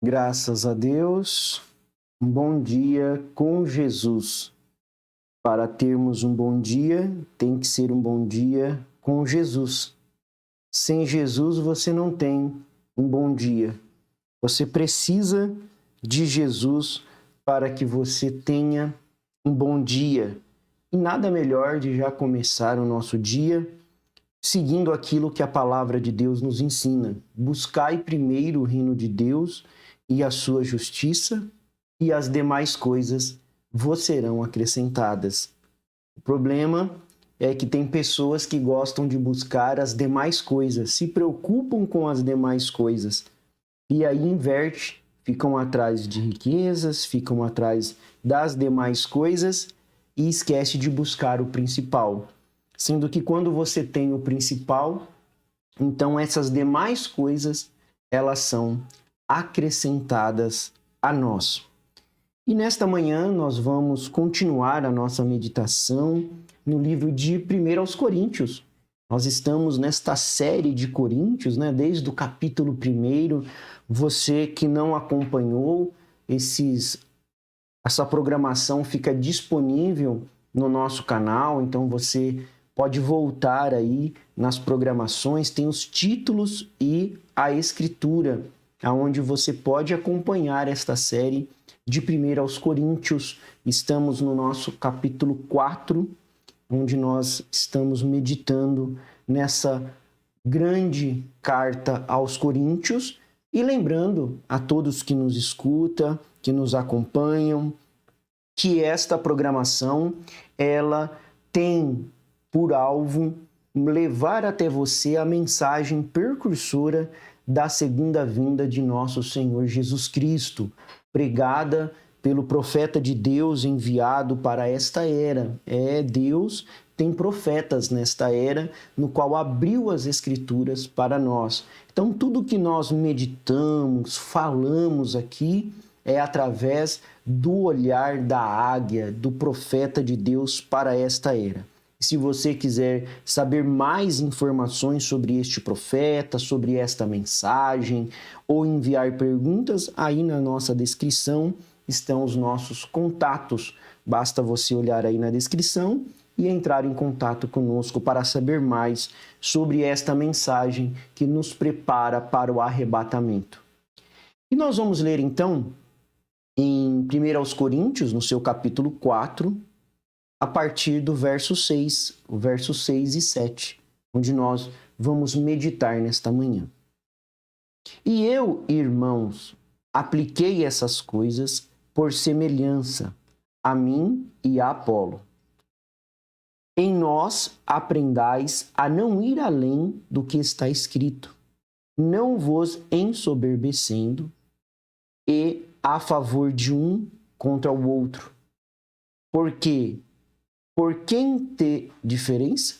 Graças a Deus, um bom dia com Jesus. Para termos um bom dia, tem que ser um bom dia com Jesus. Sem Jesus, você não tem um bom dia. Você precisa de Jesus para que você tenha um bom dia. E nada melhor de já começar o nosso dia seguindo aquilo que a palavra de Deus nos ensina. Buscai primeiro o reino de Deus e a sua justiça, e as demais coisas vos serão acrescentadas. O problema é que tem pessoas que gostam de buscar as demais coisas, se preocupam com as demais coisas, e aí inverte, ficam atrás de riquezas, ficam atrás das demais coisas e esquece de buscar o principal. Sendo que quando você tem o principal, então essas demais coisas, elas são acrescentadas a nós. E nesta manhã nós vamos continuar a nossa meditação no livro de 1 aos Coríntios. Nós estamos nesta série de Coríntios, desde o capítulo 1. Você que não acompanhou essa programação fica disponível no nosso canal, então você pode voltar aí nas programações, tem os títulos e a escritura, onde você pode acompanhar esta série de 1 aos Coríntios. Estamos no nosso capítulo 4, onde nós estamos meditando nessa grande carta aos Coríntios e lembrando a todos que nos escutam, que nos acompanham, que esta programação ela tem por alvo levar até você a mensagem precursora da segunda vinda de nosso Senhor Jesus Cristo, pregada pelo profeta de Deus enviado para esta era. Deus tem profetas nesta era, no qual abriu as Escrituras para nós. Então, tudo que nós meditamos, falamos aqui, é através do olhar da águia, do profeta de Deus para esta era. Se você quiser saber mais informações sobre este profeta, sobre esta mensagem, ou enviar perguntas, aí na nossa descrição estão os nossos contatos. Basta você olhar aí na descrição e entrar em contato conosco para saber mais sobre esta mensagem que nos prepara para o arrebatamento. E nós vamos ler então em 1 aos Coríntios, no seu capítulo 4, a partir do verso 6, o verso 6 e 7, onde nós vamos meditar nesta manhã. E eu, irmãos, apliquei essas coisas por semelhança a mim e a Apolo. Em nós aprendais a não ir além do que está escrito, não vos ensoberbecendo e a favor de um contra o outro. Porque por quem ter diferença?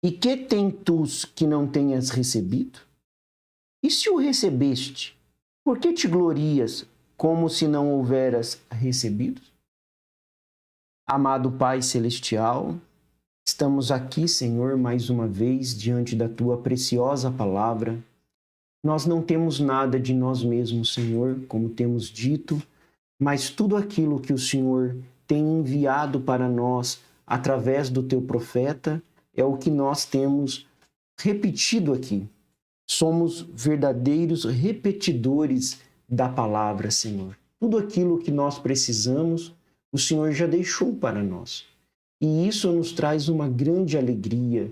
E que tem tu que não tenhas recebido? E se o recebeste, por que te glorias como se não houveras recebido? Amado Pai Celestial, estamos aqui, Senhor, mais uma vez diante da Tua preciosa palavra. Nós não temos nada de nós mesmos, Senhor, como temos dito, mas tudo aquilo que o Senhor tem enviado para nós através do Teu profeta é o que nós temos repetido aqui. Somos verdadeiros repetidores da palavra, Senhor. Tudo aquilo que nós precisamos, o Senhor já deixou para nós. E isso nos traz uma grande alegria.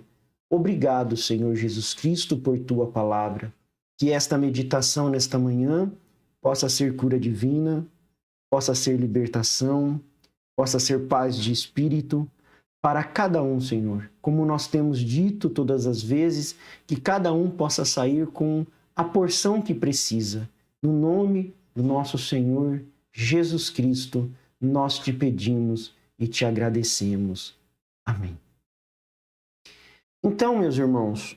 Obrigado, Senhor Jesus Cristo, por tua palavra. Que esta meditação nesta manhã possa ser cura divina, possa ser libertação, possa ser paz de espírito para cada um, Senhor. Como nós temos dito todas as vezes, que cada um possa sair com a porção que precisa. No nome do nosso Senhor Jesus Cristo, nós te pedimos e te agradecemos. Amém. Então, meus irmãos,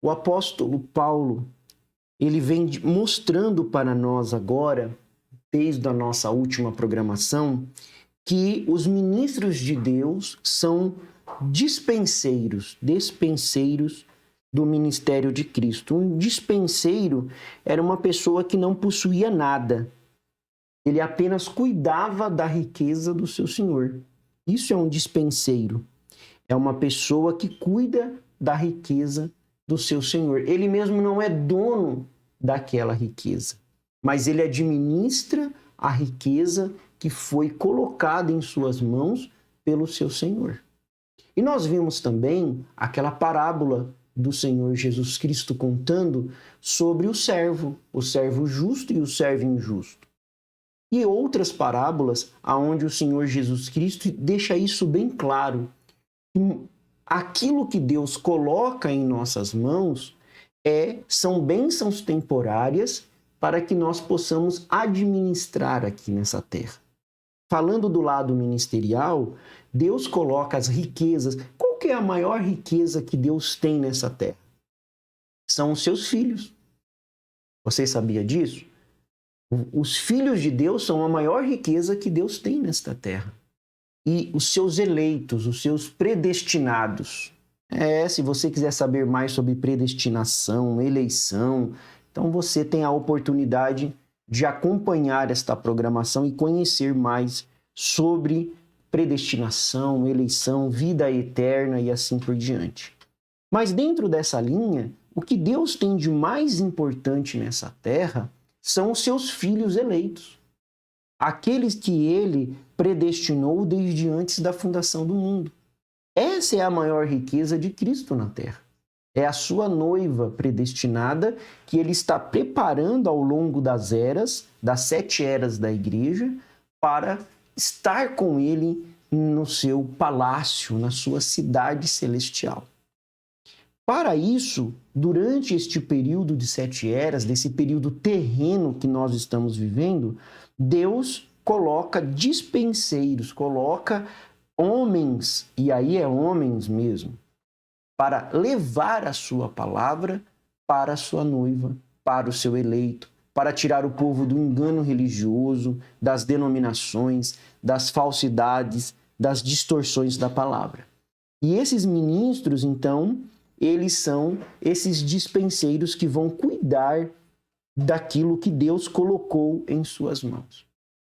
o apóstolo Paulo, ele vem mostrando para nós agora, desde a nossa última programação, que os ministros de Deus são dispenseiros do ministério de Cristo. Um dispenseiro era uma pessoa que não possuía nada. Ele apenas cuidava da riqueza do seu senhor. Isso é um dispenseiro. É uma pessoa que cuida da riqueza do seu senhor. Ele mesmo não é dono daquela riqueza, mas ele administra a riqueza que foi colocada em suas mãos pelo seu senhor. E nós vimos também aquela parábola do Senhor Jesus Cristo contando sobre o servo justo e o servo injusto. E outras parábolas onde o Senhor Jesus Cristo deixa isso bem claro. Aquilo que Deus coloca em nossas mãos são bênçãos temporárias para que nós possamos administrar aqui nessa terra. Falando do lado ministerial, Deus coloca as riquezas. Qual que é a maior riqueza que Deus tem nessa terra? São os seus filhos. Você sabia disso? Os filhos de Deus são a maior riqueza que Deus tem nesta terra. E os seus eleitos, os seus predestinados. Se você quiser saber mais sobre predestinação, eleição, então você tem a oportunidade de acompanhar esta programação e conhecer mais sobre predestinação, eleição, vida eterna e assim por diante. Mas dentro dessa linha, o que Deus tem de mais importante nessa terra são os seus filhos eleitos. Aqueles que ele predestinou desde antes da fundação do mundo. Essa é a maior riqueza de Cristo na terra. É a sua noiva predestinada que ele está preparando ao longo das eras, das 7 eras da igreja, para estar com ele no seu palácio, na sua cidade celestial. Para isso, durante este período de 7 eras, desse período terreno que nós estamos vivendo, Deus coloca dispenseiros, coloca homens, e aí é homens mesmo, para levar a sua palavra para a sua noiva, para o seu eleito, para tirar o povo do engano religioso, das denominações, das falsidades, das distorções da palavra. E esses ministros, então, eles são esses dispenseiros que vão cuidar daquilo que Deus colocou em suas mãos.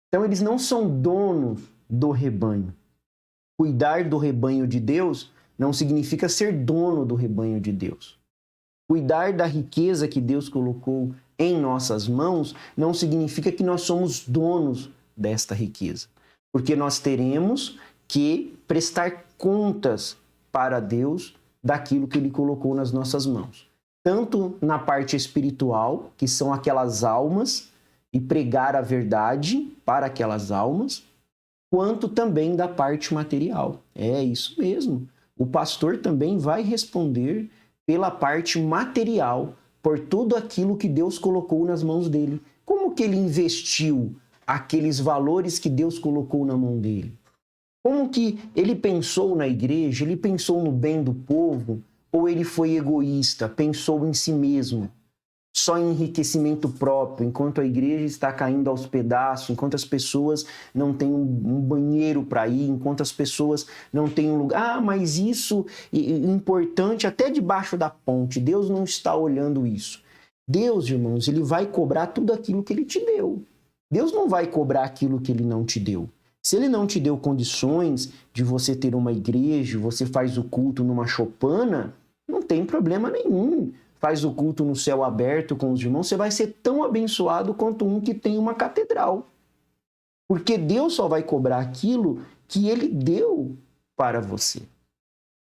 Então, eles não são donos do rebanho. Cuidar do rebanho de Deus não significa ser dono do rebanho de Deus. Cuidar da riqueza que Deus colocou em nossas mãos não significa que nós somos donos desta riqueza. Porque nós teremos que prestar contas para Deus daquilo que Ele colocou nas nossas mãos. Tanto na parte espiritual, que são aquelas almas, e pregar a verdade para aquelas almas, quanto também da parte material. É isso mesmo. O pastor também vai responder pela parte material, por tudo aquilo que Deus colocou nas mãos dele. Como que ele investiu aqueles valores que Deus colocou na mão dele? Como que ele pensou na igreja? Ele pensou no bem do povo? Ou ele foi egoísta, pensou em si mesmo, só em enriquecimento próprio, enquanto a igreja está caindo aos pedaços, enquanto as pessoas não têm um banheiro para ir, enquanto as pessoas não têm um lugar. Mas isso é importante até debaixo da ponte. Deus não está olhando isso. Deus, irmãos, ele vai cobrar tudo aquilo que ele te deu. Deus não vai cobrar aquilo que ele não te deu. Se ele não te deu condições de você ter uma igreja, você faz o culto numa choupana, não tem problema nenhum. Faz o culto no céu aberto com os irmãos, você vai ser tão abençoado quanto um que tem uma catedral. Porque Deus só vai cobrar aquilo que ele deu para você.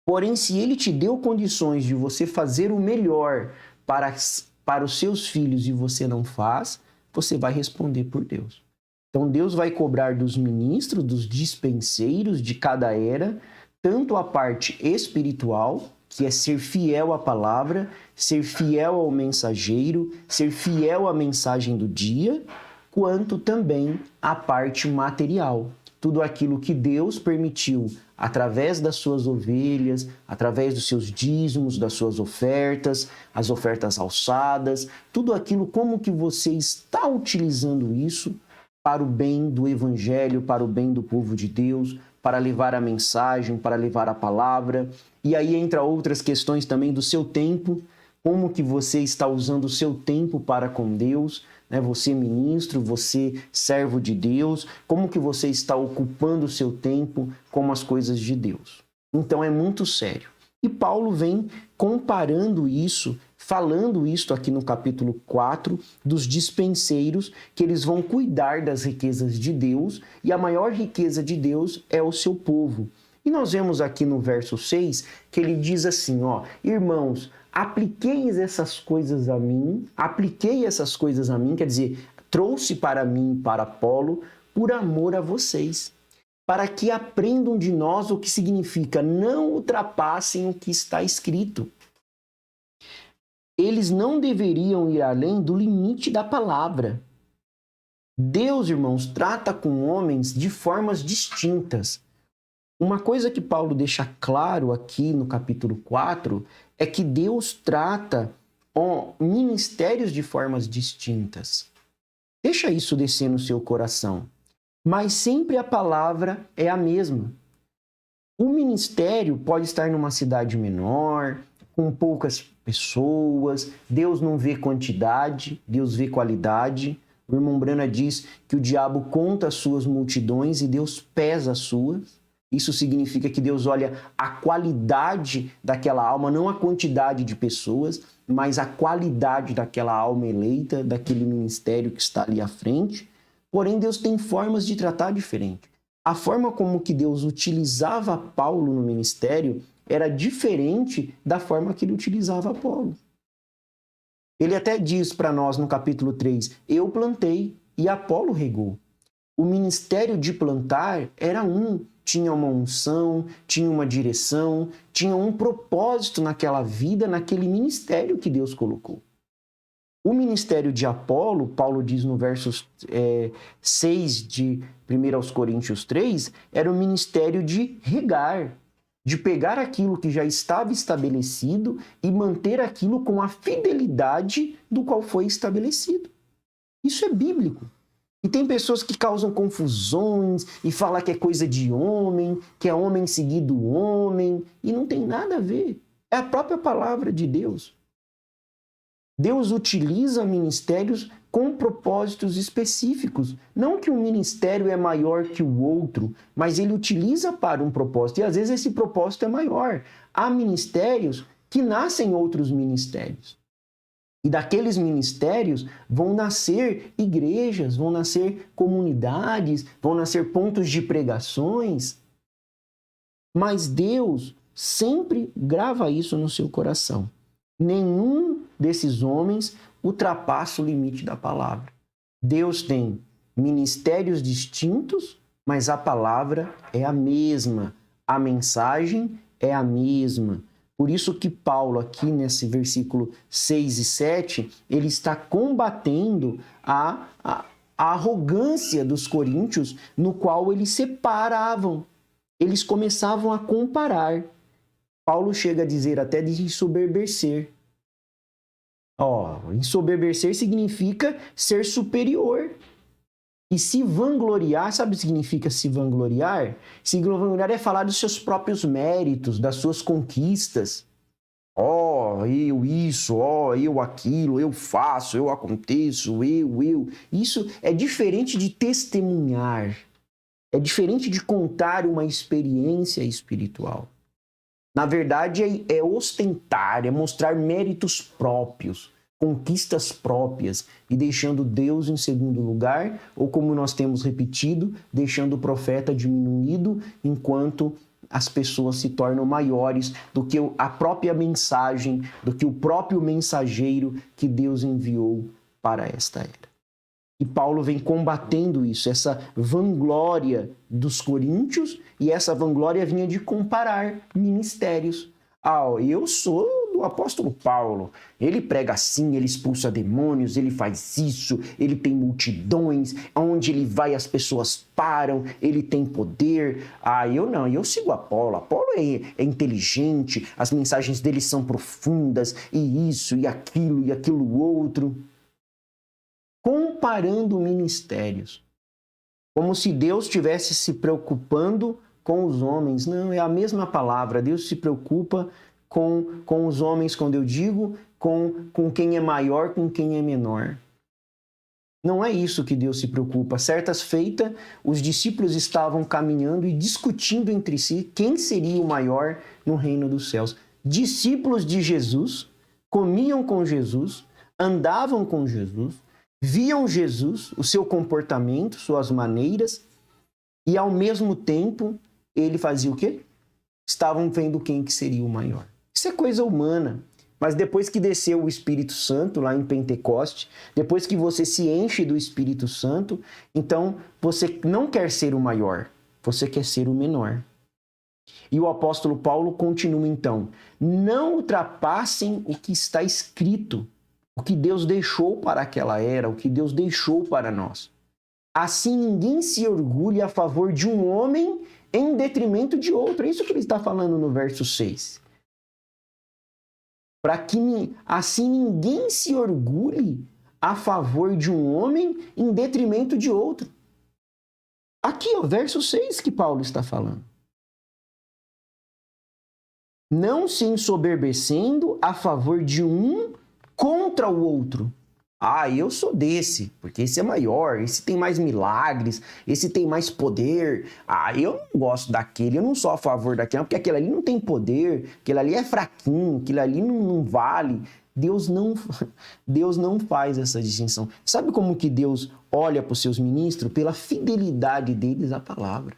Porém, se ele te deu condições de você fazer o melhor para os seus filhos e você não faz, você vai responder por Deus. Então, Deus vai cobrar dos ministros, dos dispenseiros de cada era, tanto a parte espiritual, que é ser fiel à palavra, ser fiel ao mensageiro, ser fiel à mensagem do dia, quanto também a parte material. Tudo aquilo que Deus permitiu através das suas ovelhas, através dos seus dízimos, das suas ofertas, as ofertas alçadas, tudo aquilo, como que você está utilizando isso para o bem do evangelho, para o bem do povo de Deus, para levar a mensagem, para levar a palavra. E aí entra outras questões também do seu tempo, como que você está usando o seu tempo para com Deus, né? Você ministro, você servo de Deus, como que você está ocupando o seu tempo com as coisas de Deus. Então é muito sério. E Paulo vem comparando isso, falando isso aqui no capítulo 4, dos dispenseiros, que eles vão cuidar das riquezas de Deus, e a maior riqueza de Deus é o seu povo. E nós vemos aqui no verso 6 que ele diz assim, ó, irmãos, apliquei essas coisas a mim, quer dizer, trouxe para mim e para Apolo por amor a vocês, para que aprendam de nós o que significa não ultrapassem o que está escrito. Eles não deveriam ir além do limite da palavra. Deus, irmãos, trata com homens de formas distintas. Uma coisa que Paulo deixa claro aqui no capítulo 4 é que Deus trata ministérios de formas distintas. Deixa isso descer no seu coração. Mas sempre a palavra é a mesma. O ministério pode estar numa cidade menor, com poucas pessoas, Deus não vê quantidade, Deus vê qualidade. O irmão Brana diz que o diabo conta as suas multidões e Deus pesa as suas. Isso significa que Deus olha a qualidade daquela alma, não a quantidade de pessoas, mas a qualidade daquela alma eleita, daquele ministério que está ali à frente. Porém, Deus tem formas de tratar diferente. A forma como que Deus utilizava Paulo no ministério era diferente da forma que ele utilizava Apolo. Ele até diz para nós no capítulo 3, eu plantei e Apolo regou. O ministério de plantar era tinha uma unção, tinha uma direção, tinha um propósito naquela vida, naquele ministério que Deus colocou. O ministério de Apolo, Paulo diz no verso 6 de 1 Coríntios 3, era o ministério de regar, de pegar aquilo que já estava estabelecido e manter aquilo com a fidelidade do qual foi estabelecido. Isso é bíblico. E tem pessoas que causam confusões e falam que é coisa de homem, que é homem seguido homem, e não tem nada a ver. É a própria palavra de Deus. Deus utiliza ministérios com propósitos específicos. Não que um ministério é maior que o outro, mas ele utiliza para um propósito. E às vezes esse propósito é maior. Há ministérios que nascem outros ministérios. E daqueles ministérios vão nascer igrejas, vão nascer comunidades, vão nascer pontos de pregações. Mas Deus sempre grava isso no seu coração. Nenhum desses homens ultrapassa o limite da palavra. Deus tem ministérios distintos, mas a palavra é a mesma. A mensagem é a mesma. Por isso que Paulo, aqui nesse versículo 6 e 7, ele está combatendo a arrogância dos coríntios, no qual eles separavam. Eles começavam a comparar. Paulo chega a dizer até de ensoberbecer. Ensoberbecer significa ser superior. E se vangloriar, sabe o que significa se vangloriar? Se vangloriar é falar dos seus próprios méritos, das suas conquistas. Eu isso, eu aquilo, eu faço, eu aconteço, eu. Isso é diferente de testemunhar. É diferente de contar uma experiência espiritual. Na verdade, é ostentar, é mostrar méritos próprios, conquistas próprias e deixando Deus em segundo lugar, ou como nós temos repetido, deixando o profeta diminuído enquanto as pessoas se tornam maiores do que a própria mensagem, do que o próprio mensageiro que Deus enviou para esta era. E Paulo vem combatendo isso, essa vanglória dos coríntios, e essa vanglória vinha de comparar ministérios. Eu sou do apóstolo Paulo, ele prega assim, ele expulsa demônios, ele faz isso, ele tem multidões, onde ele vai as pessoas param, ele tem poder. Eu não, eu sigo Apolo é inteligente, as mensagens dele são profundas, e isso, e aquilo outro. Comparando ministérios, como se Deus estivesse se preocupando com os homens. Não, é a mesma palavra. Deus se preocupa com os homens, quando eu digo, com quem é maior, com quem é menor. Não é isso que Deus se preocupa. Certas feitas, os discípulos estavam caminhando e discutindo entre si quem seria o maior no reino dos céus. Discípulos de Jesus, comiam com Jesus, andavam com Jesus, viam Jesus, o seu comportamento, suas maneiras, e ao mesmo tempo ele fazia o quê? Estavam vendo quem que seria o maior. Isso é coisa humana. Mas depois que desceu o Espírito Santo lá em Pentecoste, depois que você se enche do Espírito Santo, então você não quer ser o maior, você quer ser o menor. E o apóstolo Paulo continua então: não ultrapassem o que está escrito, o que Deus deixou para aquela era, o que Deus deixou para nós. Assim ninguém se orgulhe a favor de um homem em detrimento de outro. É isso que ele está falando no verso 6. Para que assim ninguém se orgulhe a favor de um homem em detrimento de outro. Aqui, verso 6 que Paulo está falando. Não se ensoberbecendo a favor de um contra o outro. Eu sou desse, porque esse é maior, esse tem mais milagres, esse tem mais poder. Eu não gosto daquele, eu não sou a favor daquele, porque aquele ali não tem poder, aquele ali é fraquinho, aquele ali não vale. Deus não faz essa distinção. Sabe como que Deus olha para os seus ministros? Pela fidelidade deles à palavra.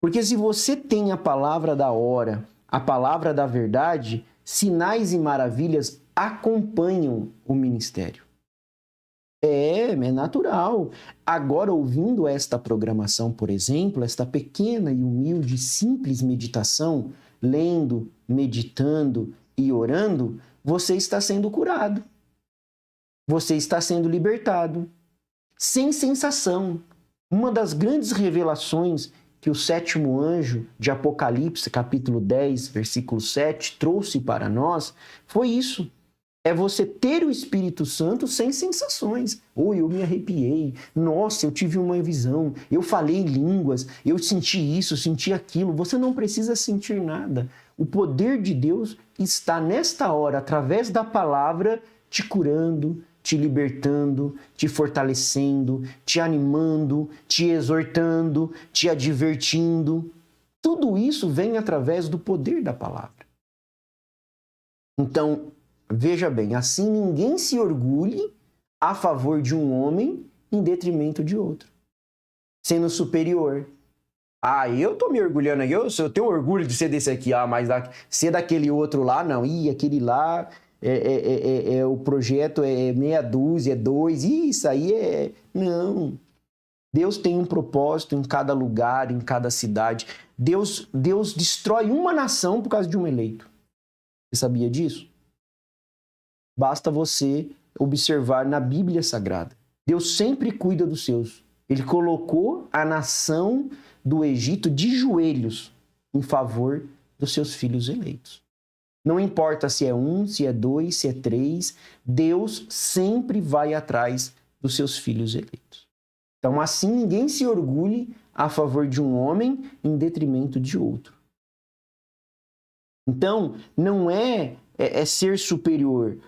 Porque se você tem a palavra da hora, a palavra da verdade, sinais e maravilhas acompanham o ministério. É natural. Agora, ouvindo esta programação, por exemplo, esta pequena e humilde, simples meditação, lendo, meditando e orando, você está sendo curado. Você está sendo libertado. Sem sensação. Uma das grandes revelações que o 7º anjo de Apocalipse, capítulo 10, versículo 7, trouxe para nós, foi isso. É você ter o Espírito Santo sem sensações. Eu me arrepiei. Nossa, eu tive uma visão. Eu falei em línguas. Eu senti isso, senti aquilo. Você não precisa sentir nada. O poder de Deus está nesta hora, através da palavra, te curando, te libertando, te fortalecendo, te animando, te exortando, te advertindo. Tudo isso vem através do poder da palavra. Então, veja bem, assim ninguém se orgulhe a favor de um homem em detrimento de outro, sendo superior. Eu tô me orgulhando aqui, eu tenho orgulho de ser desse aqui, mas ser daquele outro lá, não. Aquele lá, o projeto é meia dúzia, é 2, isso aí é... Não. Deus tem um propósito em cada lugar, em cada cidade. Deus destrói uma nação por causa de um eleito. Você sabia disso? Basta você observar na Bíblia Sagrada. Deus sempre cuida dos seus. Ele colocou a nação do Egito de joelhos em favor dos seus filhos eleitos. Não importa se é 1, se é 2, se é 3, Deus sempre vai atrás dos seus filhos eleitos. Então, assim, ninguém se orgulhe a favor de um homem em detrimento de outro. Então, não é ser superior.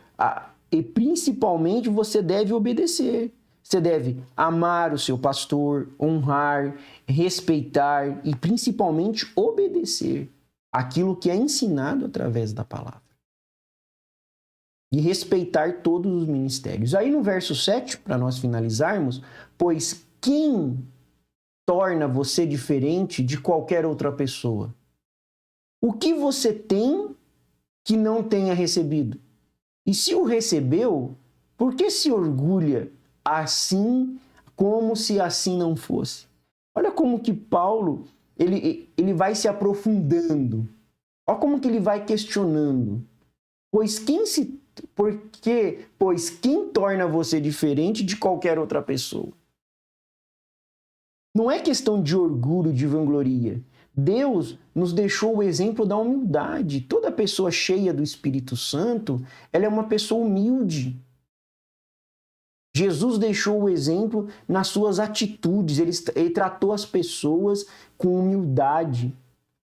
E principalmente você deve obedecer. Você deve amar o seu pastor, honrar, respeitar e principalmente obedecer aquilo que é ensinado através da palavra. E respeitar todos os ministérios. Aí no verso 7, para nós finalizarmos, pois quem torna você diferente de qualquer outra pessoa? O que você tem que não tenha recebido? E se o recebeu, por que se orgulha assim como se assim não fosse? Olha como que Paulo ele vai se aprofundando. Olha como que ele vai questionando. Pois quem torna você diferente de qualquer outra pessoa? Não é questão de orgulho, de vangloria. Deus nos deixou o exemplo da humildade. Toda pessoa cheia do Espírito Santo, ela é uma pessoa humilde. Jesus deixou o exemplo nas suas atitudes. Ele tratou as pessoas com humildade.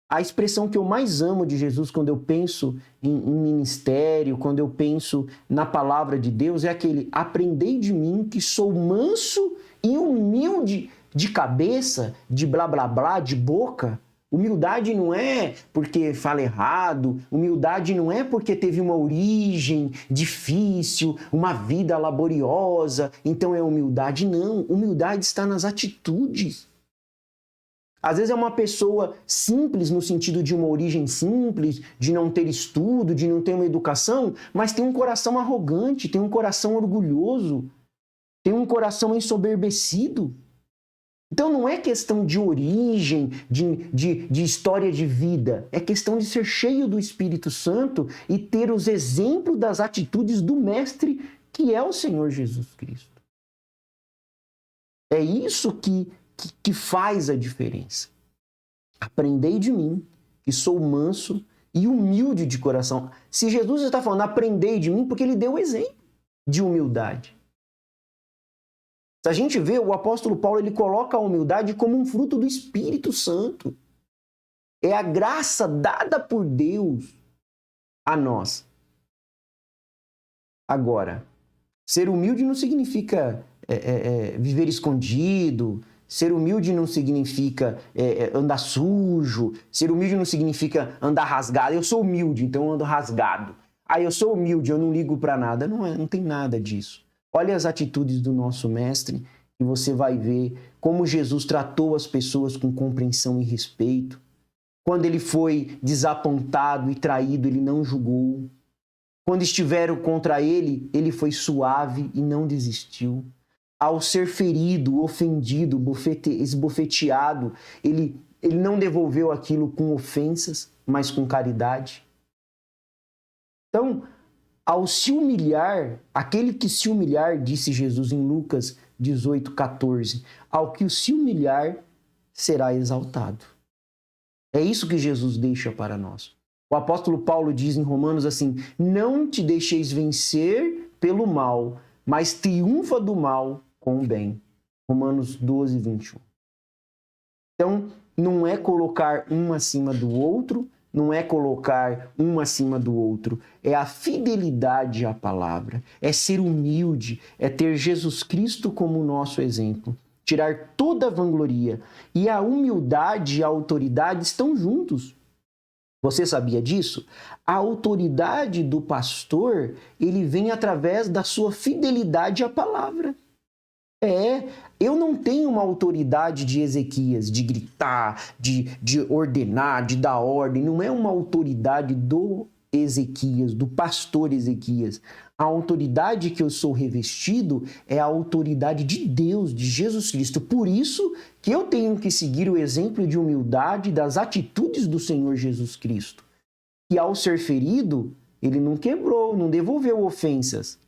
A expressão que eu mais amo de Jesus quando eu penso em ministério, quando eu penso na palavra de Deus, é aquele: aprendei de mim que sou manso e humilde de cabeça, de blá blá blá, de boca. Humildade não é porque fala errado, humildade não é porque teve uma origem difícil, uma vida laboriosa, então é humildade. Não, humildade está nas atitudes. Às vezes é uma pessoa simples no sentido de uma origem simples, de não ter estudo, de não ter uma educação, mas tem um coração arrogante, tem um coração orgulhoso, tem um coração ensoberbecido. Então não é questão de origem, de história de vida, é questão de ser cheio do Espírito Santo e ter os exemplos das atitudes do Mestre, que é o Senhor Jesus Cristo. É isso que faz a diferença. Aprendei de mim, que sou manso e humilde de coração. Se Jesus está falando aprendei de mim, porque ele deu o exemplo de humildade. Se a gente vê, o apóstolo Paulo ele coloca a humildade como um fruto do Espírito Santo. É a graça dada por Deus a nós. Agora, ser humilde não significa viver escondido. Ser humilde não significa andar sujo. Ser humilde não significa andar rasgado. Eu sou humilde, então eu ando rasgado. Eu sou humilde, eu não ligo para nada. Não tem nada disso. Olha as atitudes do nosso mestre e você vai ver como Jesus tratou as pessoas com compreensão e respeito. Quando ele foi desapontado e traído, ele não julgou. Quando estiveram contra ele, ele foi suave e não desistiu. Ao ser ferido, ofendido, esbofeteado, ele não devolveu aquilo com ofensas, mas com caridade. Então, ao se humilhar, aquele que se humilhar, disse Jesus em Lucas 18:14, ao que se humilhar será exaltado. É isso que Jesus deixa para nós. O apóstolo Paulo diz em Romanos assim: não te deixeis vencer pelo mal, mas triunfa do mal com o bem. Romanos 12:21. Então, não é colocar um acima do outro, não é colocar um acima do outro, é a fidelidade à palavra, é ser humilde, é ter Jesus Cristo como nosso exemplo, tirar toda a vangloria. E a humildade e a autoridade estão juntos. Você sabia disso? A autoridade do pastor, ele vem através da sua fidelidade à palavra. Eu não tenho uma autoridade de Ezequias, de gritar, de ordenar, de dar ordem. Não é uma autoridade do Ezequias, do pastor Ezequias. A autoridade que eu sou revestido é a autoridade de Deus, de Jesus Cristo. Por isso que eu tenho que seguir o exemplo de humildade das atitudes do Senhor Jesus Cristo. Que ao ser ferido, ele não quebrou, não devolveu ofensas.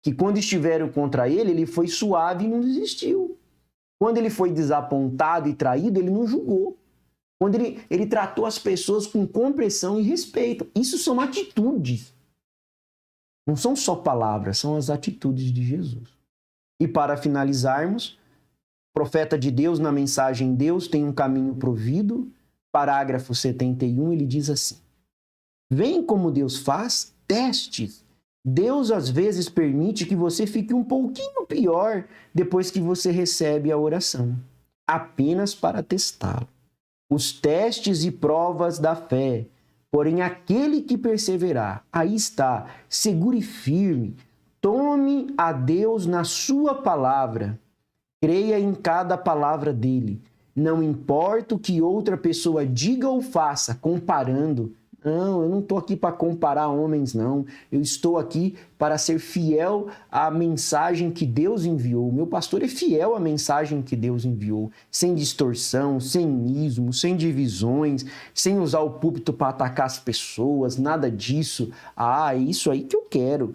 Que quando estiveram contra ele, ele foi suave e não desistiu. Quando ele foi desapontado e traído, ele não julgou. Quando ele tratou as pessoas com compreensão e respeito. Isso são atitudes. Não são só palavras, são as atitudes de Jesus. E para finalizarmos, o profeta de Deus, na mensagem Deus tem um caminho provido, parágrafo 71, ele diz assim: vem como Deus faz testes. Deus às vezes permite que você fique um pouquinho pior depois que você recebe a oração, apenas para testá-lo. Os testes e provas da fé, porém aquele que perseverar, aí está, seguro e firme, tome a Deus na sua palavra, creia em cada palavra dele, Não importa o que outra pessoa diga ou faça, comparando. Não, eu não estou aqui para comparar homens, não. Eu estou aqui para ser fiel à mensagem que Deus enviou. O meu pastor é fiel à mensagem que Deus enviou, sem distorção, sem ismo, sem divisões, sem usar o púlpito para atacar as pessoas, nada disso. Ah, é isso aí que eu quero.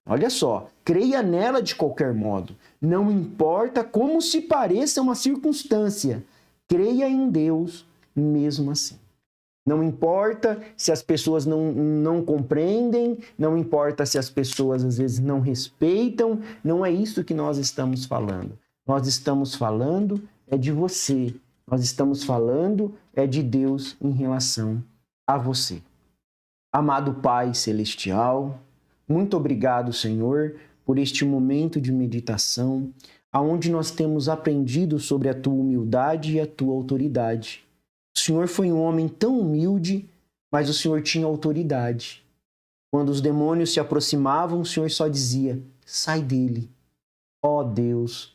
Olha só, creia nela de qualquer modo. Não importa como se pareça uma circunstância, creia em Deus mesmo assim. Não importa se as pessoas não compreendem, não importa se as pessoas às vezes não respeitam, não é isso que nós estamos falando. Nós estamos falando é de você, nós estamos falando é de Deus em relação a você. Amado Pai Celestial, muito obrigado, Senhor, por este momento de meditação, onde nós temos aprendido sobre a Tua humildade e a Tua autoridade. O Senhor foi um homem tão humilde, mas o Senhor tinha autoridade. Quando os demônios se aproximavam, o Senhor só dizia, sai dele. Ó Deus,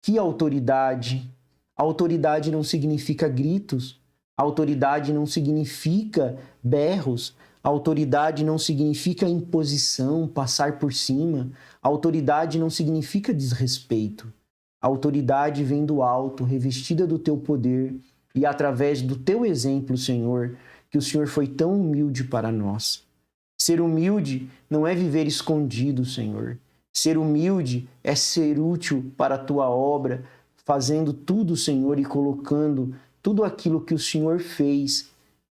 que autoridade! Autoridade não significa gritos, autoridade não significa berros, autoridade não significa imposição, passar por cima, autoridade não significa desrespeito. A autoridade vem do alto, revestida do teu poder, e através do teu exemplo, Senhor, que o Senhor foi tão humilde para nós. Ser humilde não é viver escondido, Senhor. Ser humilde é ser útil para a tua obra, fazendo tudo, Senhor, e colocando tudo aquilo que o Senhor fez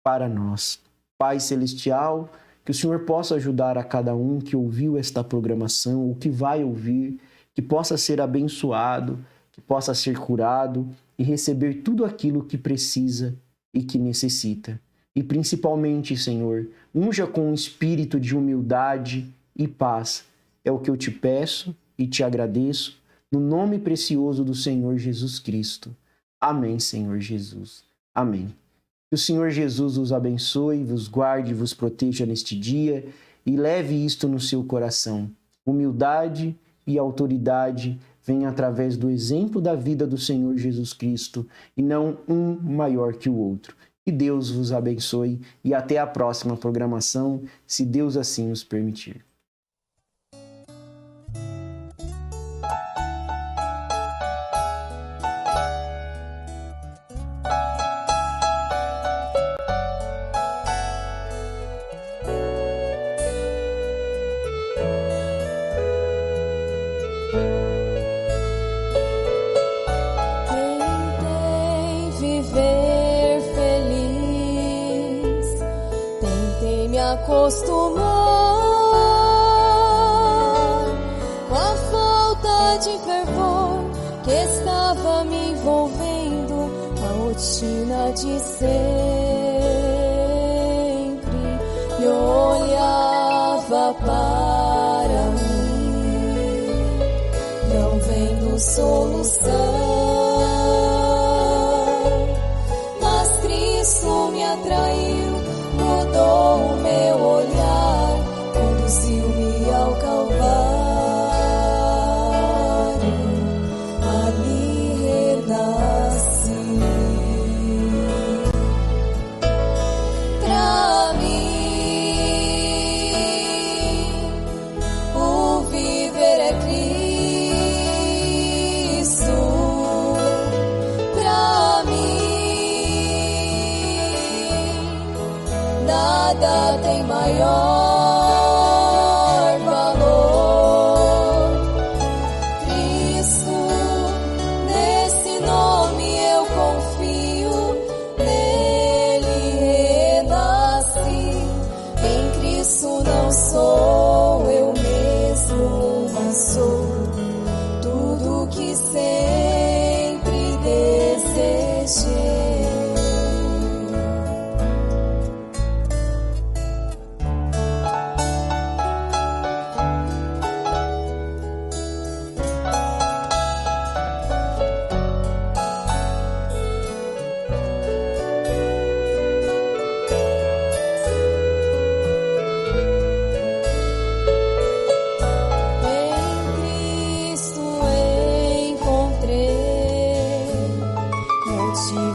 para nós. Pai Celestial, que o Senhor possa ajudar a cada um que ouviu esta programação, o que vai ouvir, que possa ser abençoado, que possa ser curado, e receber tudo aquilo que precisa e que necessita. E principalmente, Senhor, unja com um espírito de humildade e paz. É o que eu te peço e te agradeço, no nome precioso do Senhor Jesus Cristo. Amém, Senhor Jesus. Amém. Que o Senhor Jesus os abençoe, vos guarde e vos proteja neste dia e leve isto no seu coração. Humildade e autoridade vem através do exemplo da vida do Senhor Jesus Cristo e não um maior que o outro. Que Deus vos abençoe e até a próxima programação, se Deus assim nos permitir. Acostumar com a falta de fervor que estava me envolvendo, a rotina de sempre, e olhava para mim, não vendo solução, mas Cristo me atraiu, mudou o meu olhar, conduziu-me ao Calvário, ali renasci. Pra mim, o viver é Cristo. Pra mim, nada tem maior valor. Cristo, nesse nome eu confio, nele renasci. Em Cristo não sou eu mesmo, mas sou